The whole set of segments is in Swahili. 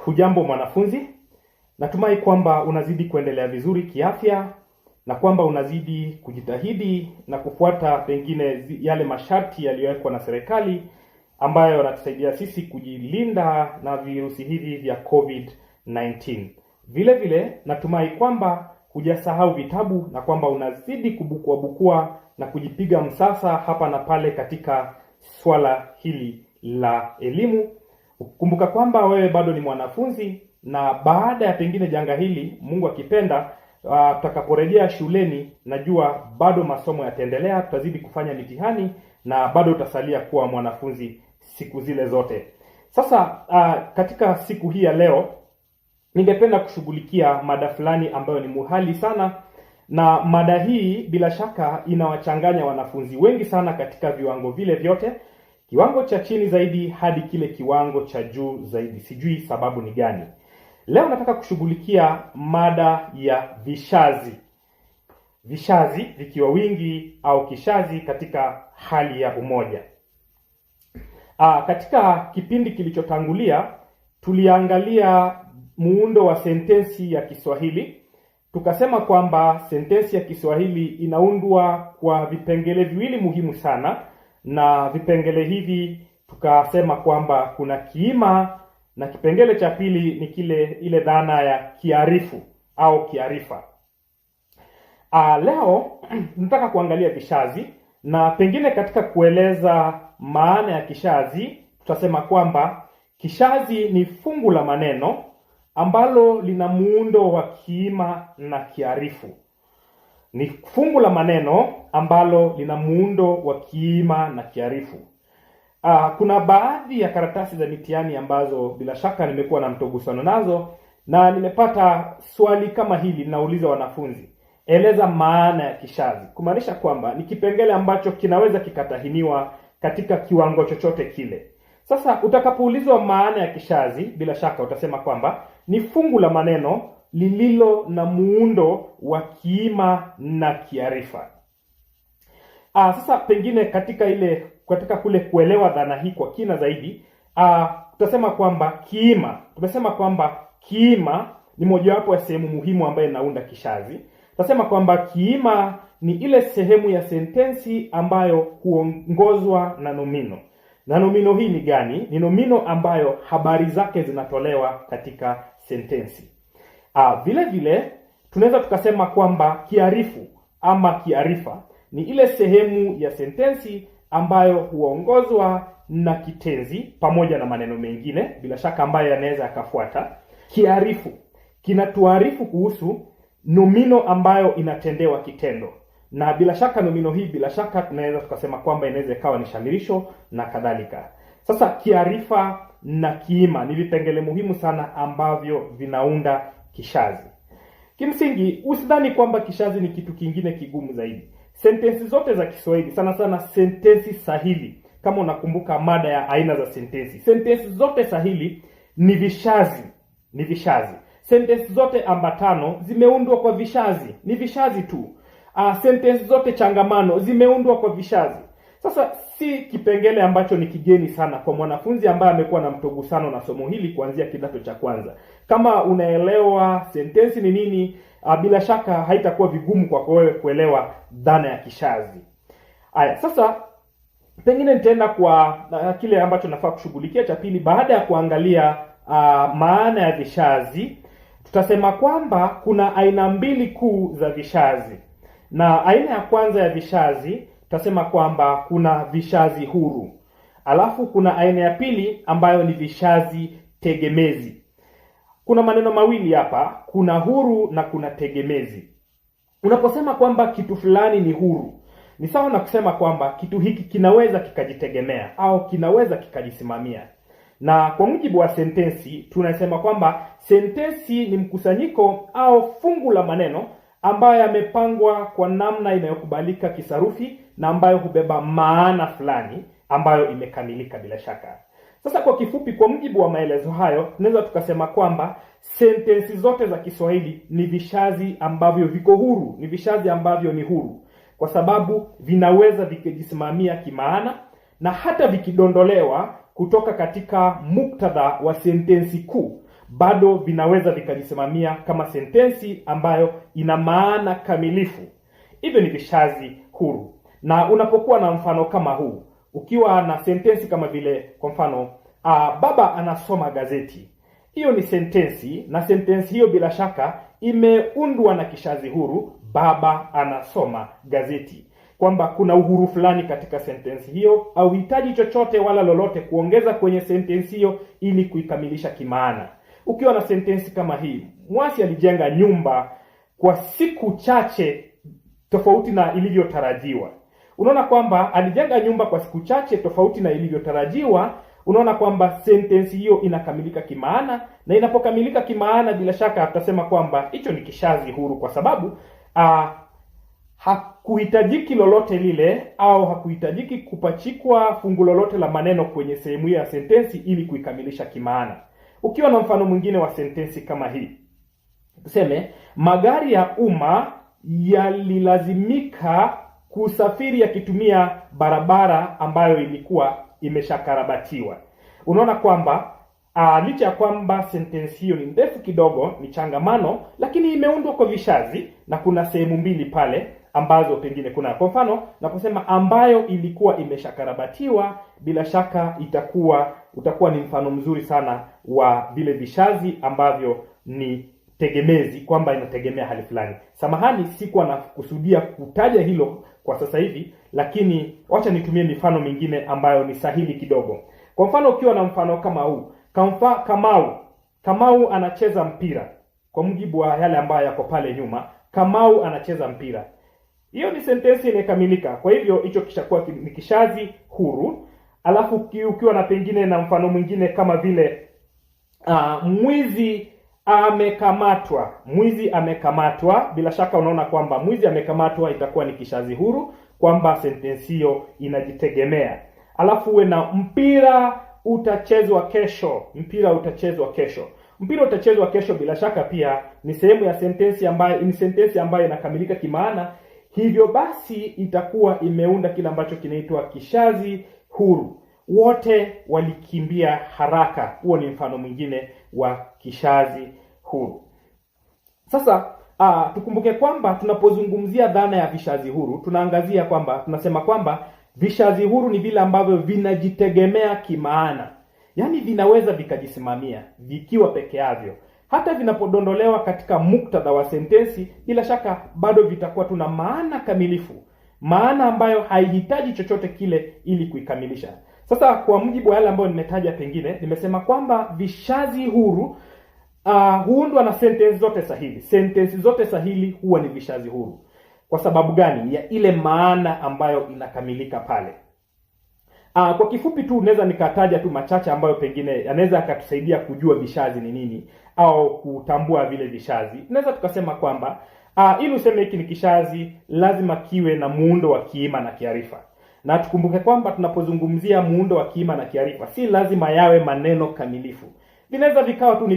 Hujambo mwanafunzi, natumai kwamba unazidi kuendelea vizuri kiafya na kwamba unazidi kujitahidi na kufuata pengine yale masharti yaliyowekwa na serikali ambayo yanatusaidia sisi kujilinda na virusi hivi vya COVID-19. Vile vile natumai kwamba hujasahau vitabu na kwamba unazidi kubukua na kujipiga msasa hapa na pale katika swala hili la elimu. Kumbuka kwamba wewe bado ni mwanafunzi, na baada ya pengine janga hili, Mungu akipenda, tutakaporejea shuleni, najua bado masomo yataendelea, tutazidi kufanya mitihani na bado utasalia kuwa mwanafunzi siku zile zote. Sasa katika siku hii ya leo ningependa kushughulikia mada fulani ambayo ni muhali sana, na mada hii bila shaka inawachanganya wanafunzi wengi sana katika viwango vile vyote, kiwango cha chini zaidi hadi kile kiwango cha juu zaidi. Sijui sababu ni gani. Leo nataka kushughulikia mada ya vishazi. Vishazi vikiwa wingi au kishazi katika hali ya umoja. Katika kipindi kilichotangulia tuliangalia muundo wa sentensi ya Kiswahili. Tukasema kwamba sentensi ya Kiswahili inaundwa kwa vipengele viwili muhimu sana, na vipengele hivi tukasema kwamba kuna kiima na kipengele cha pili ni ile dhana ya kiarifu au kiarifa. Leo nataka kuangalia vishazi, na pengine katika kueleza maana ya kishazi tutasema kwamba kishazi ni fungu la maneno ambalo lina muundo wa kiima na kiarifu. Ni fungu la maneno ambalo lina muundo wa kiima na kiarifu. Kuna baadhi ya karatasi za mitihani ambazo bila shaka nimekuwa na mtogusano nazo, na nimepata swali kama hili linauliza wanafunzi: eleza maana ya kishazi. Kumaanisha kwamba ni kipengele ambacho kinaweza kikatahiniwa katika kiwango chochote kile. Sasa utakapoulizwa maana ya kishazi, bila shaka utasema kwamba ni fungu la maneno lililo na muundo wa kiima na kiarifa. Sasa pengine katika kule kuelewa dhana hii kwa kina zaidi, tutasema kwamba tumesema kwamba kiima ni mojawapo ya sehemu muhimu ambayo inaunda kishazi. Tutasema kwamba kiima ni ile sehemu ya sentensi ambayo huongozwa na nomino. Na nomino hii ni gani? Ni nomino ambayo habari zake zinatolewa katika sentensi. Vile vile tunaweza tukasema kwamba kiarifu ama kiarifa ni ile sehemu ya sentensi ambayo huongozwa na kitenzi pamoja na maneno mengine bila shaka ambayo yanaweza yakafuata. Kiarifu kinatuarifu kuhusu nomino ambayo inatendewa kitendo, na bila shaka nomino hii bila shaka tunaweza tukasema kwamba inaweza ikawa ni shamirisho na kadhalika. Sasa kiarifa na kiima ni vipengele muhimu sana ambavyo vinaunda kishazi. Kimsingi usidhani kwamba kishazi ni kitu kingine kigumu zaidi. Sentensi zote za Kiswahili, sana sana sentensi sahili, kama unakumbuka mada ya aina za sentensi, sentensi zote sahili ni vishazi. Sentensi zote ambatano zimeundwa kwa vishazi, ni vishazi tu. Sentensi zote changamano zimeundwa kwa vishazi. Sasa si kipengele ambacho ni kigeni sana kwa mwanafunzi ambaye amekuwa na mtogusano na somo hili kuanzia kidato cha kwanza. Kama unaelewa sentensi ni nini, bila shaka haitakuwa vigumu kwa wewe kuelewa dhana ya kishazi. Sasa pengine nitaenda kwa kile ambacho nafaa kushughulikia cha pili. Baada ya kuangalia maana ya vishazi, tutasema kwamba kuna aina mbili kuu za vishazi. Na aina ya kwanza ya vishazi tutasema kwamba kuna vishazi huru. Alafu kuna aina ya pili ambayo ni vishazi tegemezi. Kuna maneno mawili hapa, kuna huru na kuna tegemezi. Unaposema kwamba kitu fulani ni huru, ni sawa na kusema kwamba kitu hiki kinaweza kikajitegemea au kinaweza kikajisimamia. Na kwa mujibu wa sentensi tunasema kwamba sentensi ni mkusanyiko au fungu la maneno ambayo yamepangwa kwa namna inayokubalika kisarufi na ambayo hubeba maana fulani ambayo imekamilika bila shaka. Sasa kwa kifupi, kwa mujibu wa maelezo hayo, tunaweza tukasema kwamba sentensi zote za Kiswahili ni vishazi ambavyo viko huru, ni vishazi ambavyo ni huru kwa sababu vinaweza vikijisimamia kimaana na hata vikidondolewa kutoka katika muktadha wa sentensi kuu, bado vinaweza vikajisimamia kama sentensi ambayo ina maana kamilifu. Hivyo ni vishazi huru. Na unapokuwa na mfano kama huu, ukiwa na sentensi kama vile kwa mfano baba anasoma gazeti, hiyo ni sentensi, na sentensi hiyo bila shaka imeundwa na kishazi huru baba anasoma gazeti, kwamba kuna uhuru fulani katika sentensi hiyo, au hitaji chochote wala lolote kuongeza kwenye sentensi hiyo ili kuikamilisha kimaana. Ukiwa na sentensi kama hii, Mwasi alijenga nyumba kwa siku chache tofauti na ilivyotarajiwa. Unaona kwamba alijenga nyumba kwa siku chache tofauti na ilivyotarajiwa. Unaona kwamba sentensi hiyo inakamilika kimaana, na inapokamilika kimaana bila shaka tutasema kwamba hicho ni kishazi huru, kwa sababu hakuhitajiki lolote lile, au hakuhitajiki kupachikwa fungu lolote la maneno kwenye sehemu hiyo ya sentensi ili kuikamilisha kimaana. Ukiwa na mfano mwingine wa sentensi kama hii, tuseme magari ya umma yalilazimika kusafiri yakitumia barabara ambayo ilikuwa imeshakarabatiwa. Unaona kwamba licha ya kwamba sentensi hiyo ni ndefu kidogo, ni changamano, lakini imeundwa kwa vishazi, na kuna sehemu mbili pale ambazo pengine kuna, kwa mfano naposema ambayo ilikuwa imeshakarabatiwa, bila shaka utakuwa ni mfano mzuri sana wa vile vishazi ambavyo ni tegemezi, kwamba inategemea hali fulani. Samahani, sikuwa nakusudia kutaja hilo kwa sasa hivi, lakini wacha nitumie mifano mingine ambayo ni sahili kidogo. Kwa mfano, ukiwa na mfano kama huu, Kamau anacheza mpira. Kwa mujibu wa yale ambayo yako pale nyuma, Kamau anacheza mpira. Hiyo ni sentensi imekamilika. Kwa hivyo hicho kishakuwa ni kishazi huru. Alafu ukiwa na pengine na mfano mwingine kama vile mwizi amekamatwa. Bila shaka unaona kwamba mwizi amekamatwa itakuwa ni kishazi huru, kwamba sentensi hiyo inajitegemea. Alafu uwe na mpira utachezwa kesho. Mpira utachezwa kesho bila shaka pia ni sehemu ya sentensi ambayo inakamilika kimaana. Hivyo basi itakuwa imeunda kile ambacho kinaitwa kishazi huru. Wote walikimbia haraka. Huo ni mfano mwingine wa kishazi huru. Sasa tukumbuke kwamba tunapozungumzia dhana ya vishazi huru, tunaangazia kwamba tunasema kwamba vishazi huru ni vile ambavyo vinajitegemea kimaana. Yaani vinaweza vikajisimamia vikiwa peke yavyo. Hata vinapodondolewa katika muktadha wa sentensi, bila shaka bado vitakuwa tuna maana kamilifu. Maana ambayo haihitaji chochote kile ili kuikamilisha. Sasa kwa mujibu wa yale ambayo nimetaja, pengine nimesema kwamba vishazi huru huundwa na sentensi zote sahili. Sentensi zote sahili huwa ni vishazi huru. Kwa sababu gani? Ya ile maana ambayo inakamilika pale. Kwa kifupi tu naweza nikataja tu machache ambayo pengine yanaweza yakatusaidia kujua vishazi ni nini, au kutambua vile vishazi. Naweza tukasema kwamba ili useme hiki ni kishazi, lazima kiwe na muundo wa kiima na kiarifa. Na tukumbuke kwamba tunapozungumzia muundo wa kiima na kiarifa, si lazima yawe maneno kamilifu. Vinaweza vikawa tu ni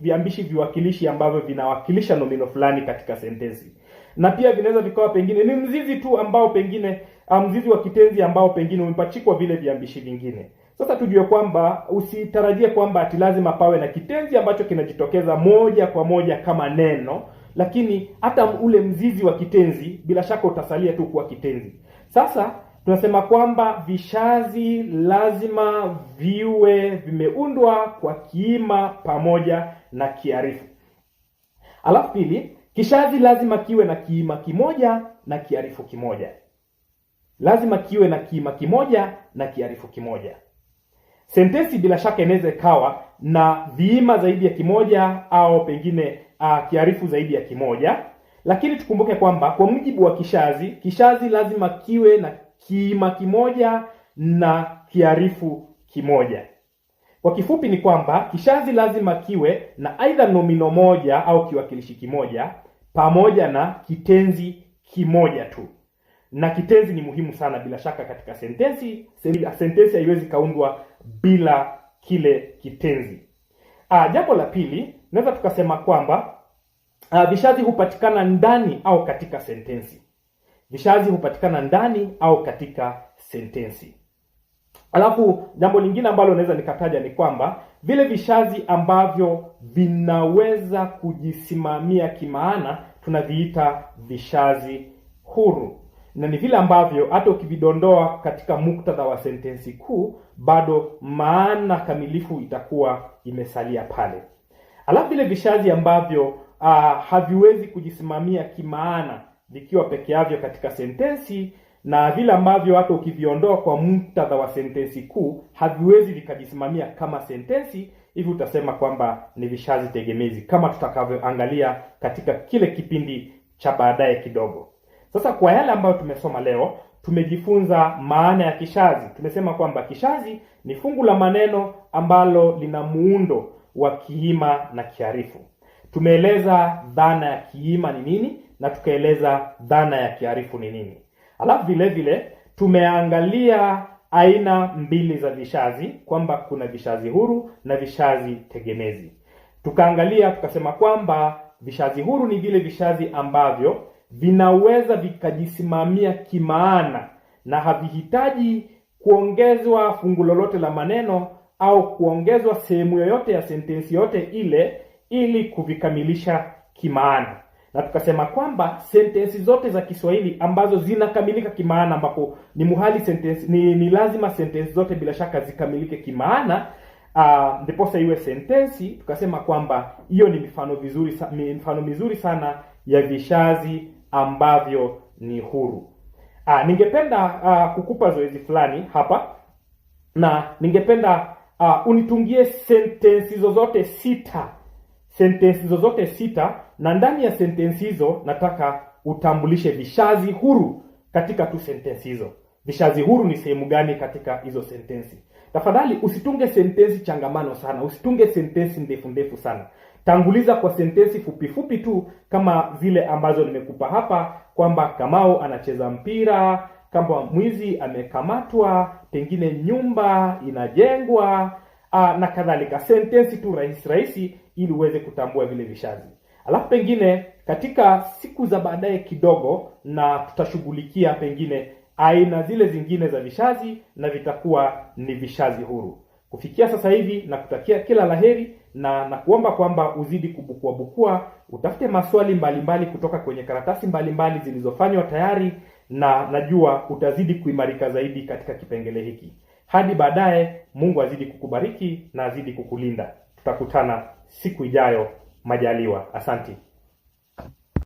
viambishi viwakilishi ambavyo vinawakilisha nomino fulani katika sentensi. Na pia vinaweza vikawa pengine ni mzizi tu ambao pengine mzizi wa kitenzi ambao pengine umepachikwa vile viambishi vingine. Sasa tujue kwamba usitarajie kwamba ati lazima pawe na kitenzi ambacho kinajitokeza moja kwa moja kama neno, lakini hata ule mzizi wa kitenzi bila shaka utasalia tu kuwa kitenzi. Sasa tunasema kwamba vishazi lazima viwe vimeundwa kwa kiima pamoja na kiarifu. Alafu pili, kishazi lazima kiwe na kiima kimoja na kiarifu kimoja. Lazima kiwe na kiima kimoja na kiarifu kimoja. Sentensi bila shaka inaweza ikawa na viima zaidi ya kimoja, au pengine kiarifu zaidi ya kimoja. Lakini tukumbuke kwamba kwa mujibu wa kishazi lazima kiwe na kiima kimoja na kiarifu kimoja. Kwa kifupi ni kwamba kishazi lazima kiwe na aidha nomino moja au kiwakilishi kimoja pamoja na kitenzi kimoja tu. Na kitenzi ni muhimu sana bila shaka katika sentensi. Sentensi haiwezi kaundwa bila kile kitenzi. Jambo la pili, naweza tukasema kwamba vishazi hupatikana ndani au katika sentensi. Vishazi hupatikana ndani au katika sentensi. Alafu jambo lingine ambalo naweza nikataja ni kwamba vile vishazi ambavyo vinaweza kujisimamia kimaana tunaviita vishazi huru, na ni vile ambavyo hata ukividondoa katika muktadha wa sentensi kuu bado maana kamilifu itakuwa imesalia pale. Alafu vile vishazi ambavyo haviwezi kujisimamia kimaana vikiwa peke yavyo katika sentensi, na vile ambavyo hata ukiviondoa kwa muktadha wa sentensi kuu haviwezi vikajisimamia kama sentensi, hivi utasema kwamba ni vishazi tegemezi, kama tutakavyoangalia katika kile kipindi cha baadaye kidogo. Sasa kwa yale ambayo tumesoma leo, tumejifunza maana ya kishazi. Tumesema kwamba kishazi ni fungu la maneno ambalo lina muundo wa kiima na kiarifu. Tumeeleza dhana ya kiima ni nini na tukaeleza dhana ya kiarifu ni nini. Alafu vile vile tumeangalia aina mbili za vishazi, kwamba kuna vishazi huru na vishazi tegemezi. Tukasema kwamba vishazi huru ni vile vishazi ambavyo vinaweza vikajisimamia kimaana na havihitaji kuongezwa fungu lolote la maneno au kuongezwa sehemu yoyote ya sentensi yote ile ili kuvikamilisha kimaana. Na tukasema kwamba sentensi zote za Kiswahili ambazo zinakamilika kimaana, ambapo ni muhali sentensi, ni lazima sentensi zote bila shaka zikamilike kimaana ndiposa iwe sentensi. Tukasema kwamba hiyo ni mifano mizuri sana ya vishazi ambavyo ni huru. Ningependa kukupa zoezi fulani hapa, na ningependa unitungie sentensi zozote sita, na ndani ya sentensi hizo nataka utambulishe vishazi huru katika tu sentensi hizo. Vishazi huru ni sehemu gani katika hizo sentensi? Tafadhali usitunge sentensi changamano sana, usitunge sentensi ndefu sana. Tanguliza kwa sentensi fupi tu, kama zile ambazo nimekupa hapa, kwamba Kamau anacheza mpira, kama mwizi amekamatwa, pengine nyumba inajengwa, na kadhalika. Sentensi tu rahisi ili uweze kutambua vile vishazi. Alafu pengine katika siku za baadaye kidogo na tutashughulikia pengine aina zile zingine za vishazi na vitakuwa ni vishazi huru. Kufikia sasa hivi na kutakia kila laheri, na kuomba kwamba uzidi kubukua, utafute maswali mbalimbali kutoka kwenye karatasi mbalimbali zilizofanywa tayari, na najua utazidi kuimarika zaidi katika kipengele hiki. Hadi baadaye, Mungu azidi kukubariki na azidi kukulinda. Tutakutana siku ijayo majaliwa. Asante.